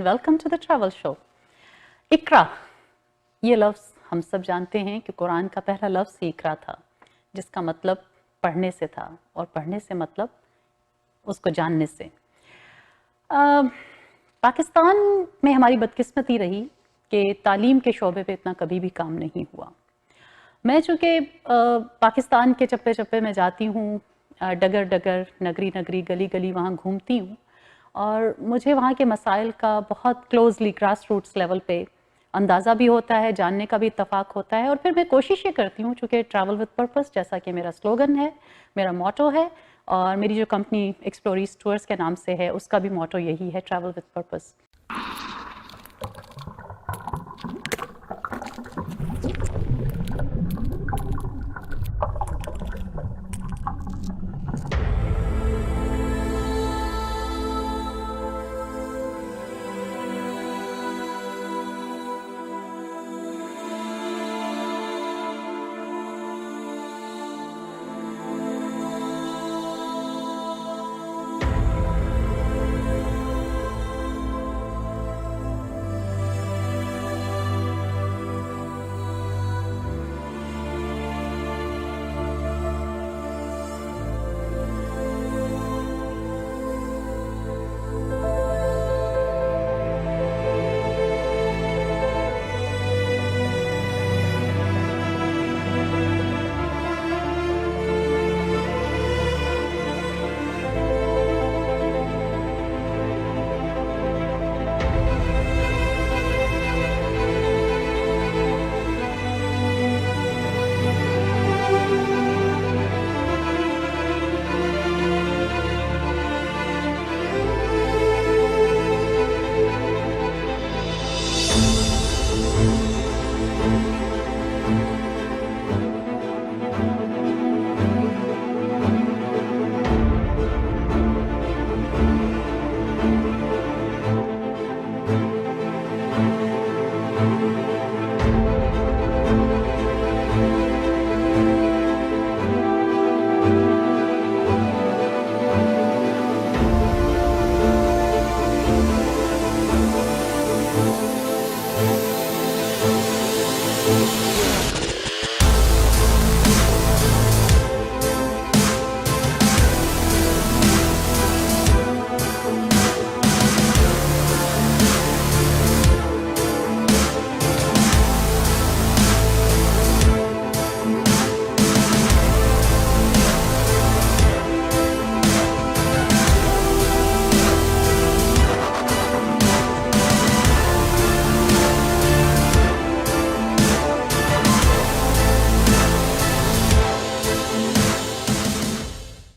and welcome to the travel show. इकरा, ये लफ्ज़ हम सब जानते हैं कि कुरान का पहला लफ्ज़ ही इकरा था, जिसका मतलब पढ़ने से था और पढ़ने से मतलब उसको जानने से। पाकिस्तान में हमारी बदकिस्मती रही कि तालीम के शोबे पे इतना कभी भी काम नहीं हुआ। मैं चूँकि पाकिस्तान के चप्पे चप्पे में जाती हूँ, डगर डगर, नगरी नगरी, गली गली वहाँ घूमती हूँ और मुझे वहाँ के मसाइल का बहुत क्लोजली ग्रास रूट्स लेवल पे अंदाज़ा भी होता है, जानने का भी इत्तफाक होता है। और फिर मैं कोशिश ये करती हूँ, चूँकि ट्रैवल विद पर्पस जैसा कि मेरा स्लोगन है, मेरा मोटो है, और मेरी जो कंपनी एक्सप्लोरीज टूर्स के नाम से है उसका भी मोटो यही है, ट्रैवल विद पर्पस।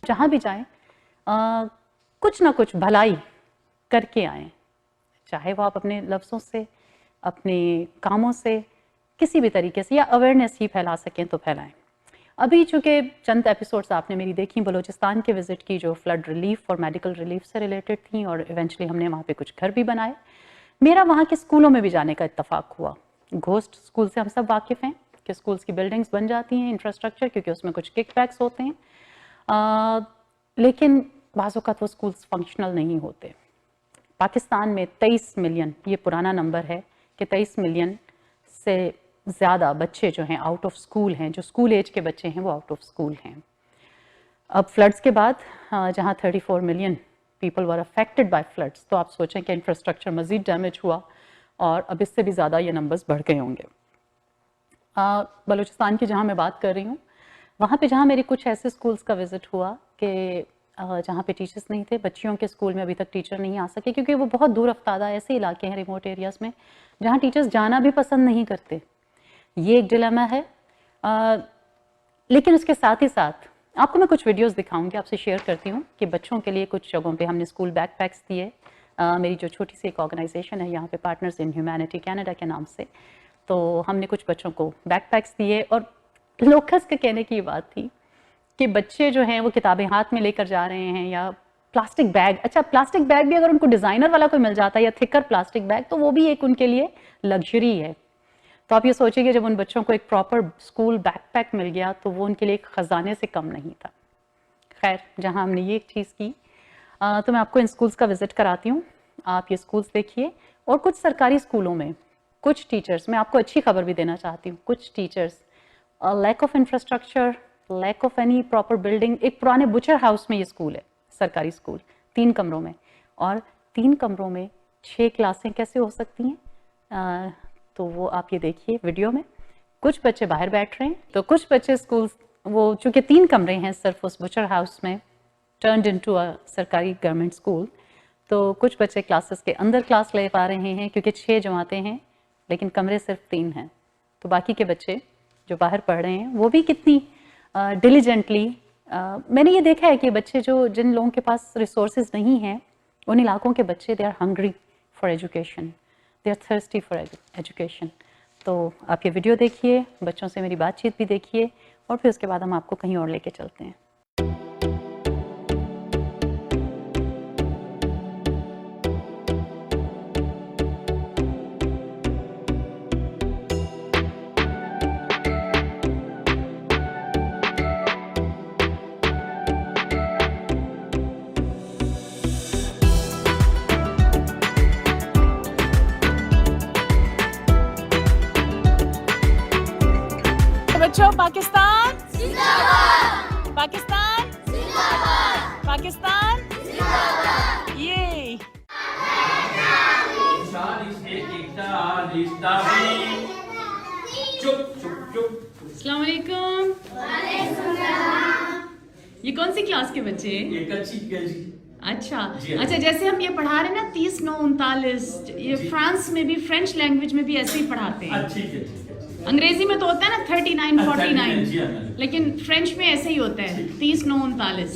जहाँ भी जाएं, कुछ ना कुछ भलाई करके आएं, चाहे वो आप अपने लफ्ज़ों से, अपने कामों से, किसी भी तरीके से, या अवेयरनेस ही फैला सकें तो फैलाएं। अभी चूँकि चंद एपिसोड्स आपने मेरी देखी बलूचिस्तान के विज़िट की, जो फ्लड रिलीफ और मेडिकल रिलीफ से रिलेटेड थी, और इवेंचुअली हमने वहाँ पे कुछ घर भी बनाए। मेरा वहाँ के स्कूलों में भी जाने का इत्तफाक हुआ। घोस्ट स्कूल से हम सब वाकिफ़ हैं कि स्कूल्स की बिल्डिंग्स बन जाती हैं, इंफ्रास्ट्रक्चर, क्योंकि उसमें कुछ किकबैक्स होते हैं, लेकिन बाज़ औक़ात वो स्कूल्स फंक्शनल नहीं होते। पाकिस्तान में 23 मिलियन, ये पुराना नंबर है कि 23 मिलियन से ज़्यादा बच्चे जो हैं आउट ऑफ स्कूल हैं, जो स्कूल एज के बच्चे हैं वो आउट ऑफ स्कूल हैं। अब फ्लड्स के बाद जहाँ 34 million people were affected by floods, तो आप सोचें कि इंफ्रास्ट्रक्चर मज़ीद डैमेज हुआ और अब इससे भी ज़्यादा ये नंबर्स बढ़ गए होंगे। बलूचिस्तान की जहाँ मैं बात कर रही हूँ, वहाँ पे जहाँ मेरे कुछ ऐसे स्कूल्स का विज़िट हुआ कि जहाँ पे टीचर्स नहीं थे, बच्चियों के स्कूल में अभी तक टीचर नहीं आ सके, क्योंकि वो बहुत दूर अफ्तादा ऐसे इलाके हैं, रिमोट एरियाज़ में, जहाँ टीचर्स जाना भी पसंद नहीं करते। ये एक डिलेमा है। लेकिन उसके साथ ही साथ आपको मैं कुछ वीडियोस दिखाऊंगी, आपसे शेयर करती हूँ कि बच्चों के लिए कुछ जगहों पे हमने स्कूल बैकपैक्स दिए। मेरी जो छोटी सी एक ऑर्गेनाइजेशन है यहाँ पे, पार्टनर्स इन ह्यूमैनिटी कनाडा के नाम से, तो हमने कुछ बच्चों को बैकपैक्स दिए। और लोकस के कहने की बात थी कि बच्चे जो हैं वो किताबें हाथ में लेकर जा रहे हैं, या प्लास्टिक बैग, अच्छा प्लास्टिक बैग भी अगर उनको डिज़ाइनर वाला कोई मिल जाता है या थिकर प्लास्टिक बैग, तो वो भी एक उनके लिए लग्जरी है। तो आप ये सोचिए जब उन बच्चों को एक प्रॉपर स्कूल बैकपैक मिल गया तो वो उनके लिए एक ख़जाने से कम नहीं था। खैर, जहाँ हमने ये एक चीज़ की, तो मैं आपको इन स्कूल्स का विज़िट कराती हूँ। आप ये स्कूल्स देखिए। और कुछ सरकारी स्कूलों में कुछ टीचर्स, मैं आपको अच्छी खबर भी देना चाहती हूँ, कुछ teachers lack of infrastructure, lack of any proper building. एक पुराने बुचर हाउस में ये स्कूल है, सरकारी स्कूल, 3 कमरों में, और 3 कमरों में 6 क्लासें कैसे हो सकती हैं? तो वो आप ये देखिए वीडियो में, कुछ बच्चे बाहर बैठ रहे हैं, तो कुछ बच्चे स्कूल, वो चूँकि 3 कमरे हैं सिर्फ उस बुचर हाउस में, टर्न्ड इनटू अ सरकारी गवर्नमेंट स्कूल, तो कुछ बच्चे क्लासेस के अंदर क्लास ले पा रहे हैं क्योंकि 6 जमातें हैं लेकिन कमरे सिर्फ 3 हैं। तो बाकी के बच्चे जो बाहर पढ़ रहे हैं वो भी कितनी डिलीजेंटली, मैंने ये देखा है कि बच्चे जो, जिन लोगों के पास रिसोर्सेज नहीं हैं, उन इलाकों के बच्चे they are hungry for education, they are thirsty for education. तो आप ये वीडियो देखिए, बच्चों से मेरी बातचीत भी देखिए, और फिर उसके बाद हम आपको कहीं और लेके चलते हैं। बच्चों, पाकिस्तान जिंदाबाद, पाकिस्तान जिंदाबाद, पाकिस्तान जिंदाबाद। ये चुप चुप चुप। अस्सलाम वालेकुम। ये कौन सी क्लास के बच्चे? एक अच्छी जी। अच्छा जी। अच्छा, जैसे हम ये पढ़ा रहे हैं ना 30 9 39, ये जी। फ्रांस में भी फ्रेंच लैंग्वेज में भी ऐसे ही पढ़ाते हैं। ठीक है ठीक है। अंग्रेजी में तो होता है ना 39 जी 49, हाँ। लेकिन फ्रेंच में ऐसे ही होता है 30 9 39।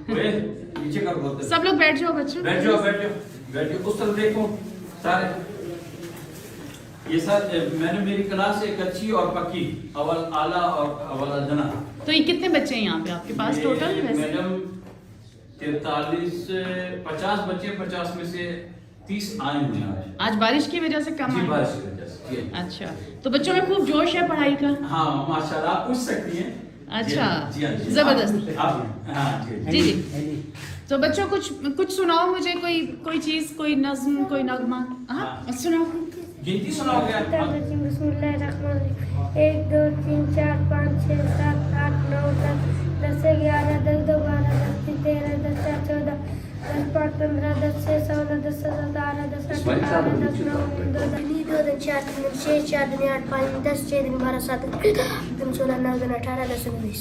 नीचे कर बोलते। सब लोग बैठ जाओ बच्चों, बैठ जाओ बैठ जाओ बैठ जाओ। उस तरफ देखो सारे। ये सर मैंने मेरी क्लास एक अच्छी और पक्की, अव्वल आला और अव्वल अदना। तो ये कितने बच्चे हैं यहाँ पे आपके पास टोटल? वैसे मैडम 43 50 बच्चे, 50 में से 30 आए हुए हैं आज बारिश की वजह से कम जी, आए? बारिश की वजह से। जी। अच्छा, तो बच्चों में खूब जोश है पढ़ाई का? हाँ माशाल्लाह, आप पूछ सकती हैं। अच्छा, जी हाँ, जी। जबरदस्त। आप हाँ जी जी जी। तो बच्चों कुछ सुनाओ मुझे, कोई चीज, कोई नज्म, कोई नगमा। हाँ सुनाओ। गिनती सुनाओगे आप? 1 2 3 4 5 6 7 8 9 10 10 से 11 10 2 12 10 3 13 10 4 14 10 5 15 10 6 16 10 17 18 10 18 10 9 2 2 4 3 6 4 8 5 10 6 12 7 3 16 9 18 10 19।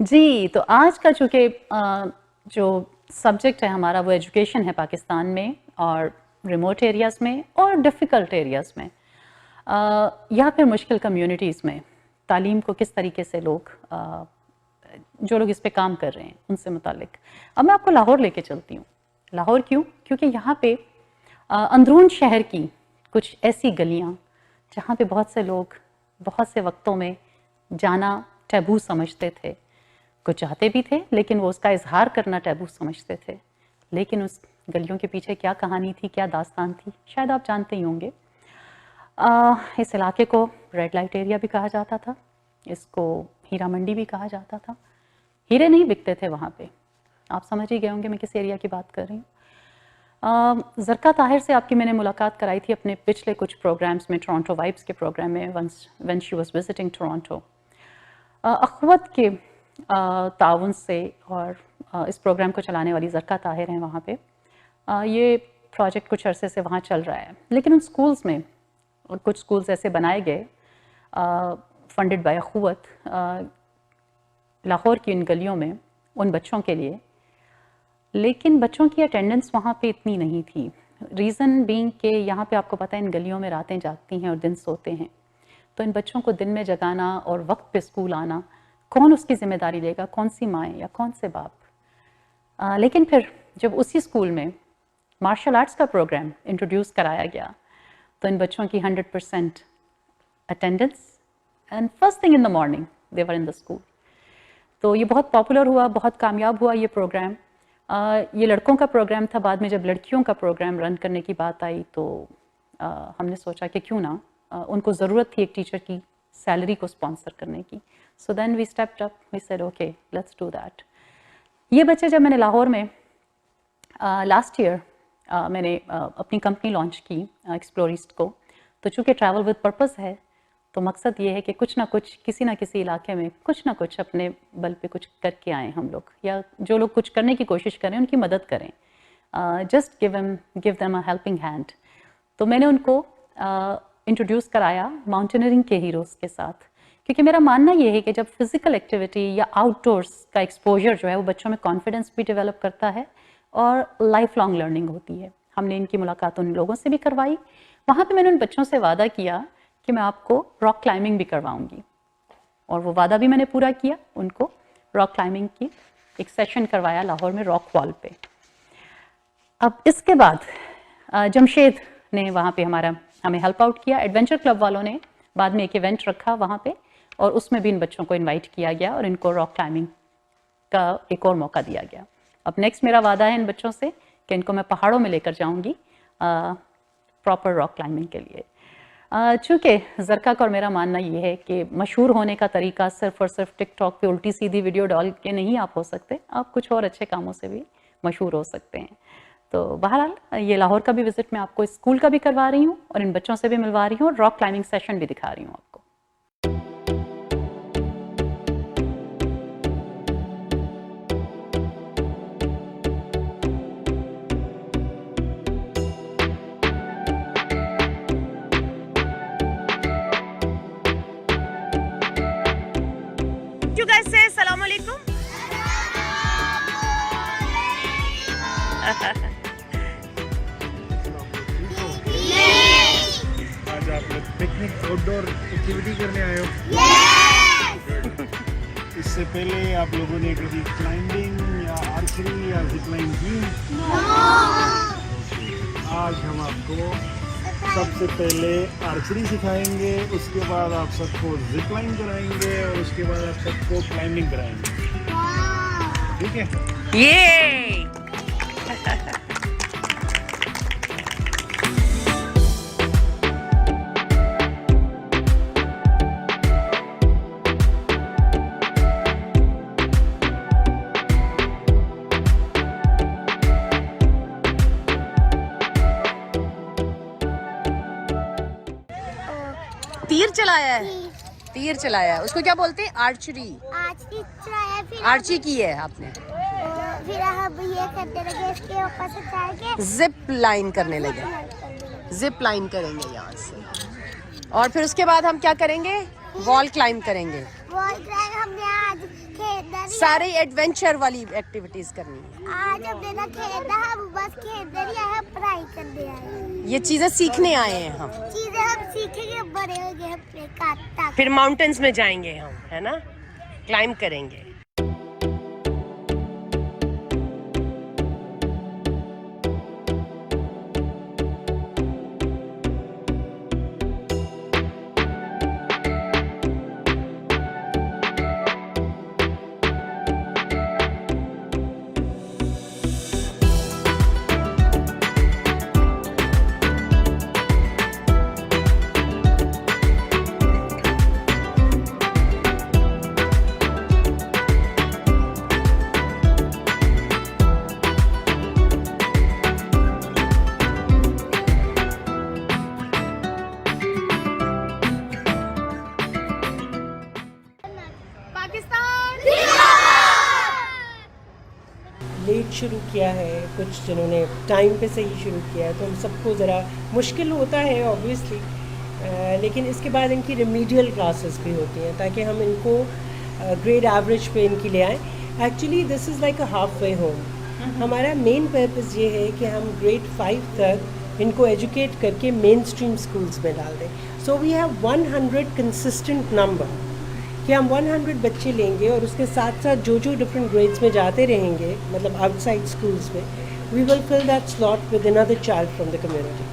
जी, तो आज का चूँकि जो सब्जेक्ट है हमारा वो एजुकेशन है पाकिस्तान में, और रिमोट एरियाज़ में और डिफ़िकल्ट एरियाज़ में, या फिर मुश्किल कम्युनिटीज़ में तालीम को किस तरीके से लोग, जो लोग इस पे काम कर रहे हैं उनसे मुतालिक। अब मैं आपको लाहौर लेके चलती हूँ। लाहौर क्यों? क्योंकि यहाँ पे अंदरून शहर की कुछ ऐसी गलियाँ जहाँ पे बहुत से लोग बहुत से वक्तों में जाना टैबू समझते थे, कुछ चाहते भी थे लेकिन वो उसका इजहार करना टैबू समझते थे। लेकिन उस गलियों के पीछे क्या कहानी थी, क्या दास्तान थी, शायद आप जानते ही होंगे। इस इलाके को रेड लाइट एरिया भी कहा जाता था, इसको हीरा मंडी भी कहा जाता था। हीरे नहीं बिकते थे वहाँ पे, आप समझ ही गए होंगे मैं किस एरिया की बात कर रही हूँ। ज़रका ताहिर से आपकी मैंने मुलाकात कराई थी अपने पिछले कुछ प्रोग्राम्स में, टोरंटो वाइब्स के प्रोग्राम में, when she was visiting Toronto. अख़वत के ताउन से, और इस प्रोग्राम को चलाने वाली ज़रका ताहिर हैं वहाँ पे। ये प्रोजेक्ट कुछ अरसे से वहाँ चल रहा है, लेकिन उन स्कूल्स में, और कुछ स्कूल्स ऐसे बनाए गए फंडेड बाय अख़वत, लाहौर की इन गलियों में उन बच्चों के लिए, लेकिन बच्चों की अटेंडेंस वहाँ पे इतनी नहीं थी। रीज़न बीइंग कि यहाँ पे आपको पता है इन गलियों में रातें जागती हैं और दिन सोते हैं, तो इन बच्चों को दिन में जगाना और वक्त पे स्कूल आना, कौन उसकी ज़िम्मेदारी लेगा, कौन सी माएँ या कौन से बाप। लेकिन फिर जब उसी स्कूल में मार्शल आर्ट्स का प्रोग्राम इंट्रोड्यूस कराया गया तो इन बच्चों की 100% attendance and first thing in the morning they were in the school. तो ये बहुत पॉपुलर हुआ, बहुत कामयाब हुआ ये प्रोग्राम। ये लड़कों का प्रोग्राम था, बाद में जब लड़कियों का प्रोग्राम रन करने की बात आई तो हमने सोचा कि क्यों ना, उनको ज़रूरत थी एक टीचर की सैलरी को स्पॉन्सर करने की। So then we stepped up, we said okay let's do that. ये बच्चे जब मैंने लाहौर में लास्ट ईयर मैंने अपनी कंपनी लॉन्च की एक्सप्लोरिस्ट को, तो चूँकि ट्रैवल विद पर्पस है तो मकसद ये है कि कुछ ना कुछ किसी ना किसी इलाके में कुछ ना कुछ अपने बल पे कुछ करके आएँ हम लोग, या जो लोग कुछ करने की कोशिश करें उनकी मदद करें, just give them a helping hand. तो मैंने उनको इंट्रोड्यूस कराया माउंटेनियरिंग के हीरोज़ के साथ, क्योंकि मेरा मानना ये है कि जब फिज़िकल एक्टिविटी या आउटडोर्स का एक्सपोजर जो है वो बच्चों में कॉन्फिडेंस भी डेवलप करता है और लाइफ लॉन्ग लर्निंग होती है। हमने इनकी मुलाकात उन लोगों से भी करवाई, वहाँ पे मैंने उन बच्चों से वादा किया कि मैं आपको रॉक क्लाइंबिंग भी करवाऊंगी, और वो वादा भी मैंने पूरा किया। उनको रॉक क्लाइंबिंग की एक सेशन करवाया लाहौर में रॉक वॉल पे। अब इसके बाद जमशेद ने वहाँ पे हमें हेल्प आउट किया। एडवेंचर क्लब वालों ने बाद में एक इवेंट रखा वहाँ पे, और उसमें भी इन बच्चों को इनवाइट किया गया और इनको रॉक क्लाइंबिंग का एक और मौका दिया गया। अब नेक्स्ट मेरा वादा है इन बच्चों से कि इनको मैं पहाड़ों में लेकर जाऊंगी प्रॉपर रॉक क्लाइंबिंग के लिए। चूँकि ज़रका का और मेरा मानना ये है कि मशहूर होने का तरीका सिर्फ और सिर्फ टिकटॉक पे उल्टी सीधी वीडियो डाल के नहीं आप हो सकते, आप कुछ और अच्छे कामों से भी मशहूर हो सकते हैं। तो बहरहाल ये लाहौर का भी विज़िट मैं आपको स्कूल का भी करवा रही हूँ और इन बच्चों से भी मिलवा रही हूँ और रॉक क्लाइंबिंग सेशन भी दिखा रही हूँ आपको। You guys say Assalamu alaikum. आज आप लोग पिकनिक आउटडोर एक्टिविटी करने आए हो? इससे पहले आप लोगों ने कभी क्लाइंबिंग या आर्चरी या जिपलाइन की? आज हम आपको सबसे पहले आर्चरी सिखाएंगे, उसके बाद आप सबको जिपलाइन कराएंगे और उसके बाद आप सबको क्लाइंबिंग कराएंगे। ठीक है? ये तीर चलाया है, उसको क्या बोलते हैं? आर्चरी। आर्ची की है आपने। फिर हम ये करते लगे, इसके ऊपर से चढ़ के जिप लाइन करने लगे। जिप लाइन करेंगे यहाँ से, और फिर उसके बाद हम क्या करेंगे? वॉल क्लाइंब करेंगे। वॉल क्लाइंब हमने आज खेलना, सारी एडवेंचर वाली एक्टिविटीज करनी है। आज हमने ना खेलना, हम बस खेलने नहीं आए, पढ़ाई करने आए। ये चीजें सीखने आए हैं हम। चीजें हम सीखेंगे, बड़े होंगे, हम काटता फिर माउंटेन्स में जाएंगे हम, है ना, क्लाइंब करेंगे। लेट शुरू किया है, कुछ जिन्होंने टाइम पे सही शुरू किया है, तो हम सबको ज़रा मुश्किल होता है ऑब्वियसली, लेकिन इसके बाद इनकी रेमीडियल क्लासेस भी होती हैं ताकि हम इनको ग्रेड एवरेज पे इनकी ले आएँ. Actually this is like a half way home. हमारा मेन पर्पस ये है कि हम ग्रेड 5 तक इनको एजुकेट करके मेन स्ट्रीम स्कूल्स में डाल दें. So we have 100 consistent number कि हम 100 बच्चे लेंगे और उसके साथ साथ जो जो डिफरेंट ग्रेड्स में जाते रहेंगे, मतलब आउटसाइड स्कूल्स में, we will fill that slot with another child from the community.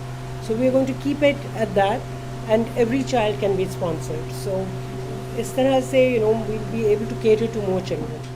So we are going to keep it at that and every child can be sponsored. So इस तरह से we will be able to cater to more children.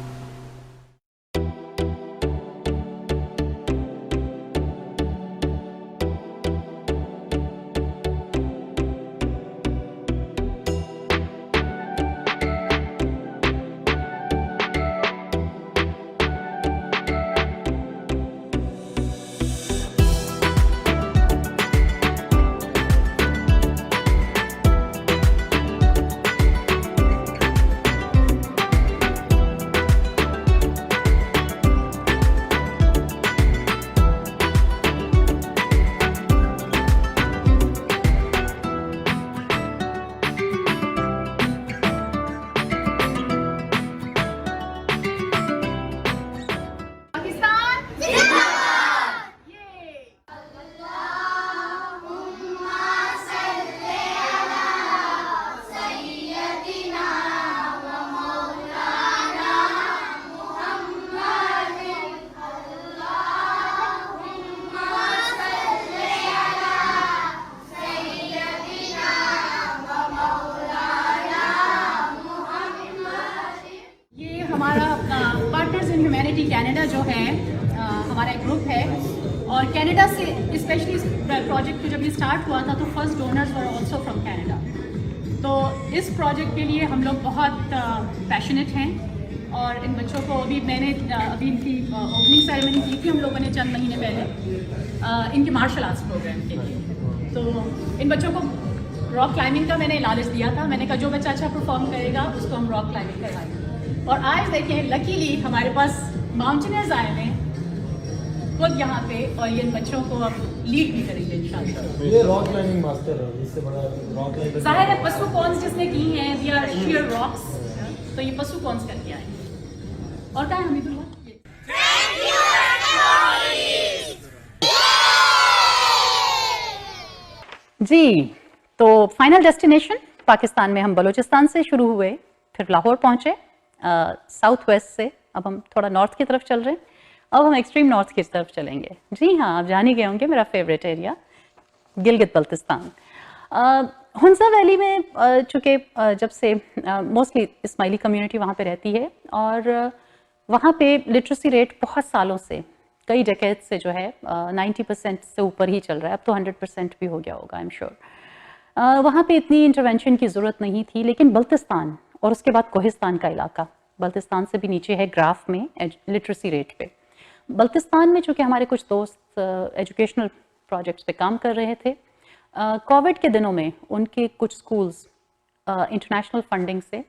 Partners in humanity Canada जो है हमारा एक group है, और Canada से स्पेशली इस प्रोजेक्ट को जब ये स्टार्ट हुआ था तो first donors were also from Canada. तो इस प्रोजेक्ट के लिए हम लोग बहुत पैशनेट हैं, और इन बच्चों को अभी अभी इनकी ओपनिंग सेरेमनी की थी हम लोगों ने चंद महीने पहले इनके मार्शल आर्ट्स प्रोग्राम के लिए. तो इन बच्चों को रॉक क्लाइंबिंग का मैंने लालच दिया था. मैंने कहा जो बच्चा अच्छा परफॉर्म करेगा उसको हम रॉक क्लाइंबिंग करवाएंगे. और आज देखें लकीली हमारे पास माउंटेनर्स आए हैं खुद यहाँ पे, और ये इन बच्चों को अब लीड भी करेंगे इंशाल्लाह. ये रॉक क्लाइंबिंग मास्टर है, इससे बड़ा रॉक क्लाइंबिंग. जाहिर है पशु कॉन्स जिसने की हैं, दे आर शेयर रॉक्स, तो ये पशु कॉन्स करके आए. और क्या है हमीदुल्लाह? जी, तो फाइनल डेस्टिनेशन पाकिस्तान में हम बलूचिस्तान से शुरू हुए, फिर लाहौर पहुंचे साउथ वेस्ट से. अब हम थोड़ा नॉर्थ की तरफ चल रहे हैं. अब हम एक्सट्रीम नॉर्थ की तरफ चलेंगे. जी हाँ, आप जान ही गए होंगे मेरा favourite area Gilgit Baltistan. Hunza valley में चूँकि जब से मोस्टली इस्माइली कम्युनिटी वहाँ पे रहती है, और वहाँ पे लिटरेसी रेट बहुत सालों से, कई डेकेड से जो है 90% से ऊपर ही चल रहा है. अब तो 100% भी हो गया होगा, आई एम श्योर. वहाँ पे इतनी इंटरवेंशन की ज़रूरत नहीं थी, लेकिन बल्तिस्तान और उसके बाद कोहिस्तान का इलाका, बल्तिस्तान से भी नीचे है ग्राफ में लिटरेसी रेट पे. बल्तिस्तान में चूँकि हमारे कुछ दोस्त एजुकेशनल प्रोजेक्ट्स पे काम कर रहे थे, कोविड के दिनों में उनके कुछ स्कूल्स इंटरनेशनल फंडिंग से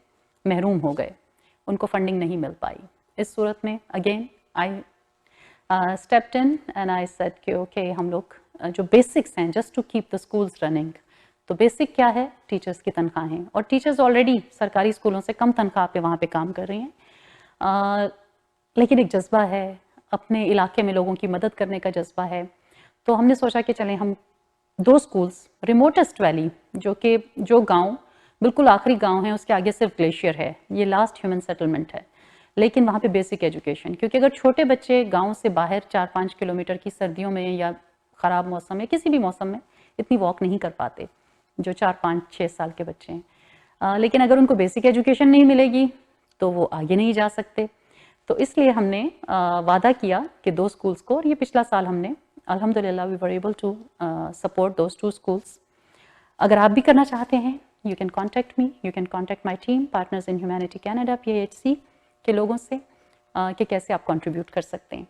महरूम हो गए, उनको फंडिंग नहीं मिल पाई. इस सूरत में again I stepped in and I said कि ओके, हम लोग जो बेसिक्स हैं just to keep the schools running. तो बेसिक क्या है? टीचर्स की तनख्वाहें, और टीचर्स ऑलरेडी सरकारी स्कूलों से कम तनख्वाह पे वहाँ पे काम कर रही हैं, लेकिन एक जज्बा है, अपने इलाके में लोगों की मदद करने का जज्बा है. तो हमने सोचा कि चलें हम 2 स्कूल्स, रिमोटेस्ट वैली जो गांव बिल्कुल आखिरी गांव है, उसके आगे सिर्फ ग्लेशियर है, ये लास्ट ह्यूमन सेटलमेंट है, लेकिन वहाँ पे बेसिक एजुकेशन. क्योंकि अगर छोटे बच्चे गांव से बाहर 4-5 किलोमीटर की सर्दियों में या ख़राब मौसम में, किसी भी मौसम में इतनी वॉक नहीं कर पाते जो 4-5-6 साल के बच्चे हैं, लेकिन अगर उनको बेसिक एजुकेशन नहीं मिलेगी तो वो आगे नहीं जा सकते. तो इसलिए हमने वादा किया कि 2 स्कूल्स को, और ये पिछला साल हमने अल्हम्दुलिल्लाह we were able to support those 2 schools. अगर आप भी करना चाहते हैं, you can contact me, you can contact my team, partners in humanity Canada PHC के लोगों से, कि कैसे आप कंट्रीब्यूट कर सकते हैं.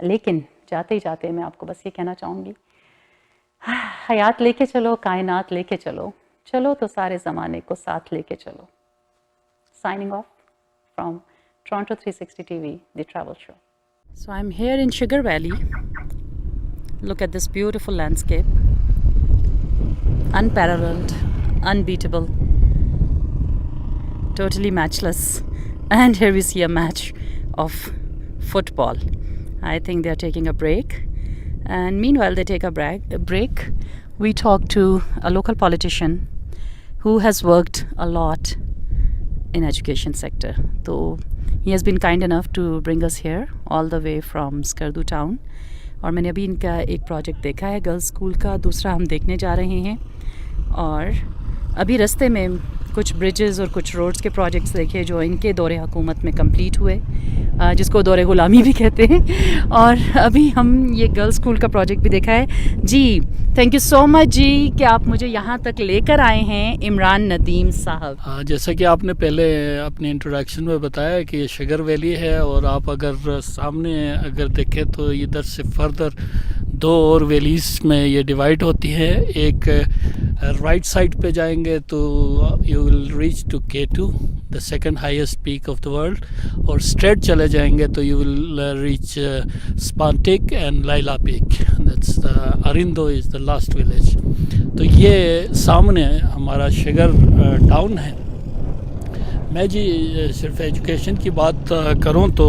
लेकिन जाते ही जाते मैं आपको बस ये कहना चाहूँगी, हयात लेके चलो, कायनात लेके चलो, चलो तो सारे ज़माने को साथ लेके चलो. Signing off from Toronto 360 TV, the travel show. So I'm here in Sugar Valley. Look at this beautiful landscape. Unparalleled, unbeatable, totally matchless. and here we see a match of football. I think they are taking a break, and meanwhile they take a break. We talk to a local politician who has worked a lot in education sector. So he has been kind enough to bring us here all the way from Skardu town. और मैंने अभी इनका एक project देखा है girls school का, दूसरा हम देखने जा रहे हैं. और अभी रास्ते में कुछ ब्रिजेस और कुछ रोड्स के प्रोजेक्ट्स देखे जो इनके दौरे हुकूमत में कंप्लीट हुए, जिसको दौरे गुलामी भी कहते हैं. और अभी हम ये गर्ल्स स्कूल का प्रोजेक्ट भी देखा है. जी थैंक यू सो मच जी कि आप मुझे यहाँ तक लेकर आए हैं, इमरान नदीम साहब. हाँ, जैसा कि आपने पहले अपने इंट्रोडक्शन में बताया कि ये शुगर वैली है, और आप अगर सामने अगर देखें तो इधर से फर्दर 2 और वैलीज़ में ये डिवाइड होती है. एक राइट साइड पे जाएंगे तो you will reach to K2, the second highest peak of the world, और स्ट्रेट चले जाएंगे तो you will reach Spantik and Laila peak. That's Arandu is the last village. तो ये सामने हमारा शुगर टाउन है. मैं जी सिर्फ एजुकेशन की बात करूं तो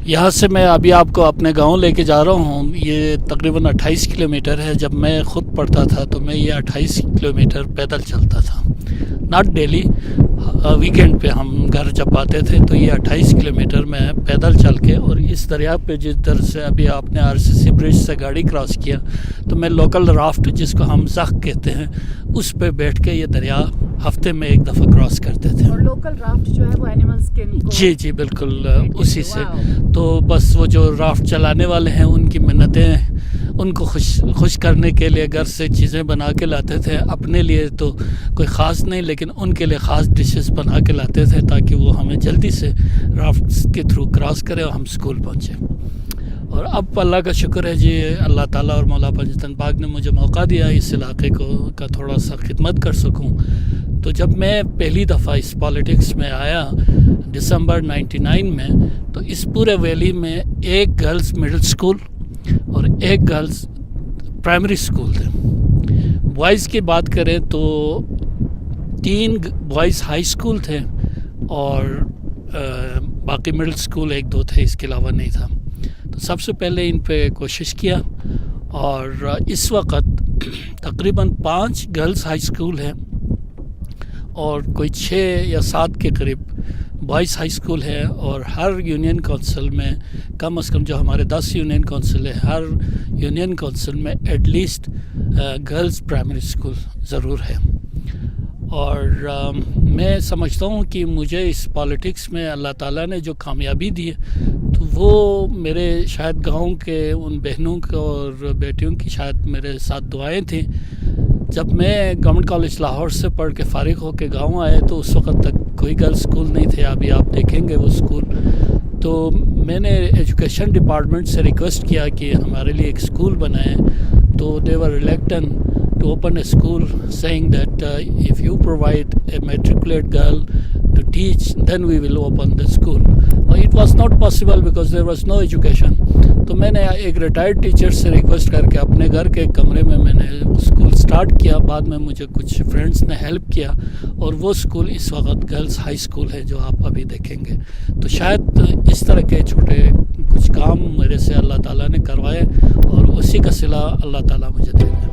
यहाँ से मैं अभी आपको अपने गांव लेके जा रहा हूँ. ये तकरीबन 28 किलोमीटर है. जब मैं ख़ुद पढ़ता था तो मैं ये 28 किलोमीटर पैदल चलता था. नॉट डेली, वीकेंड पे हम घर जब आते थे तो ये 28 किलोमीटर मैं पैदल चल के, और इस दरिया पे जिधर से अभी आपने RCC ब्रिज से गाड़ी क्रॉस किया तो मैं लोकल राफ्ट जिसको हम ज़ख कहते हैं उस पे बैठ के ये दरिया हफ्ते में एक दफ़ा क्रॉस करते थे. और लोकल राफ्ट जो है वो एनिमल स्किन को जी बिल्कुल उसी से. तो बस वो जो राफ्ट चलाने वाले हैं उनकी मिन्नतें, उनको खुश करने के लिए घर से चीज़ें बना के लाते थे. अपने लिए तो कोई ख़ास नहीं, लेकिन उनके लिए ख़ास डिशेस बना के लाते थे ताकि वो हमें जल्दी से राफ्ट के थ्रू क्रॉस करें और हम स्कूल पहुँचे. और अब अल्लाह का शुक्र है जी, अल्लाह ताला और मौला पंजतन पाक ने मुझे मौका दिया इस इलाके को का थोड़ा सा खिदमत कर सकूं. तो जब मैं पहली दफ़ा इस पॉलिटिक्स में आया दिसंबर 99 में, तो इस पूरे वैली में एक गर्ल्स मिडिल स्कूल और एक गर्ल्स प्राइमरी स्कूल थे. बॉयज़ की बात करें तो 3 बॉयज़ हाई स्कूल थे और बाकी मिडिल स्कूल 1-2 थे, इसके अलावा नहीं था. तो सबसे पहले इन पे कोशिश किया, और इस वक्त तकरीबन 5 गर्ल्स हाई स्कूल हैं और कोई 6 या 7 के करीब बॉयज़ हाई स्कूल है. और हर यूनियन काउंसिल में कम से कम, जो हमारे 10 यूनियन काउंसिल है, हर यूनियन काउंसिल में एटलीस्ट गर्ल्स प्राइमरी स्कूल ज़रूर है. और मैं समझता हूँ कि मुझे इस पॉलिटिक्स में अल्लाह ताला ने जो कामयाबी दी है तो वो मेरे शायद गांव के उन बहनों को और बेटियों की शायद मेरे साथ दुआएं थी. जब मैं गवर्नमेंट कॉलेज लाहौर से पढ़ के फ़ारिग होकर गांव आए तो उस वक्त तक कोई गर्ल्स स्कूल नहीं थे. अभी आप देखेंगे वो स्कूल. तो मैंने एजुकेशन डिपार्टमेंट से रिक्वेस्ट किया कि हमारे लिए एक स्कूल बनाएं. तो दे वर reluctant to open a school, saying that if you provide a matriculate girl to teach, then we will open the school. It was not possible because there was no education. तो मैंने एक retired teacher से request करके अपने घर के कमरे में मैंने स्कूल स्टार्ट किया. बाद में मुझे कुछ फ्रेंड्स ने हेल्प किया, और वो स्कूल इस वक्त गर्ल्स हाई स्कूल है जो आप अभी देखेंगे. तो शायद इस तरह के छोटे कुछ काम मेरे से अल्लाह ताला ने करवाए, और उसी का सिला अल्लाह ताला मुझे देगा.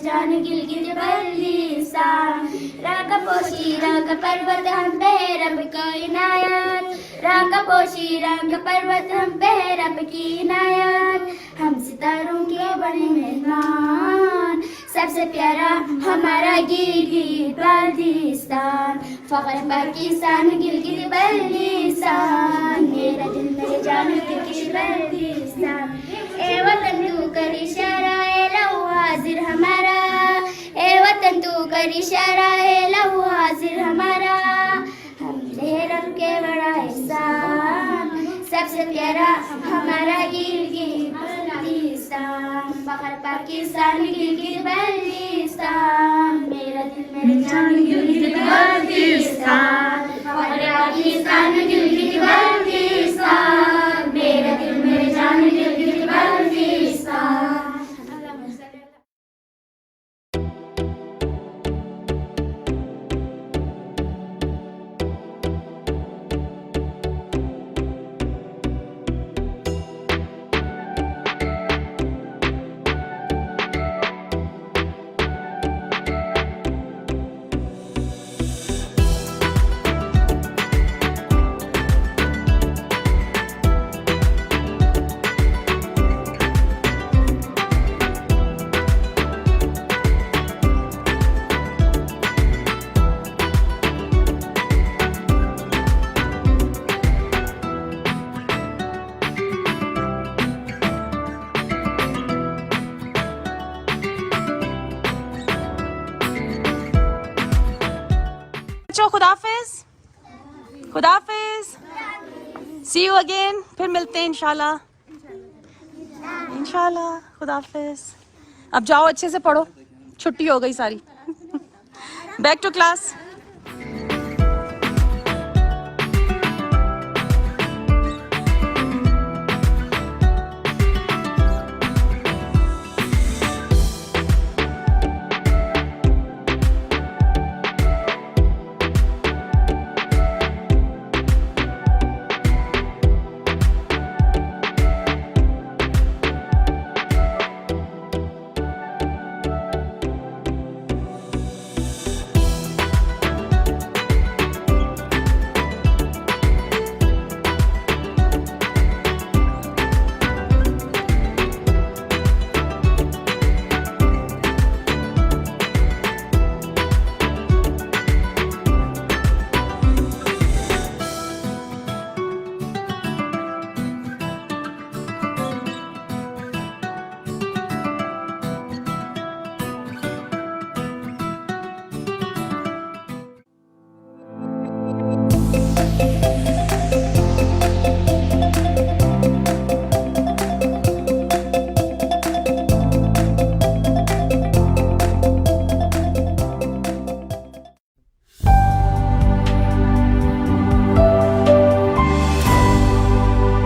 जान गिलगित बल्तिस्तान। राका पोशी राका पर्वत हम पे रब की इनायत, राका पोशी राका पर्वत हम पे रब की इनायत। हम सितारों के बने मेहमान, सबसे प्यारा हमारा गिलगित बल्तिस्तान। फख्र पाकिस्तान गिलगित बल्तिस्तान, मेरा दिल मेरी जान गिलगित बल्तिस्तान। ए वतन तू कर इशारा ए लहू हाजिर हमारा, ए वतन तू कर इशारा ए लहू हाजिर हमारा। हम रब के बड़ा एहसान, सबसे प्यारा हमारा गिलगित बल्तिस्तान। फख्र पाकिस्तान गिलगित बल्तिस्तान, मेरा दिल मेरी जान गिलगित बल्तिस्तान। फख्र पाकिस्तान गिलगित बल्तिस्तान, मेरा दिल मेरी जान गिलगित बल्तिस्तान। बच्चों खुदाफिज, खुदाफिज, सी यू अगेन, फिर मिलते हैं इंशाल्लाह, इंशाल्लाह, खुदाफिज। अब जाओ अच्छे से पढ़ो, छुट्टी हो गई सारी। Back to class.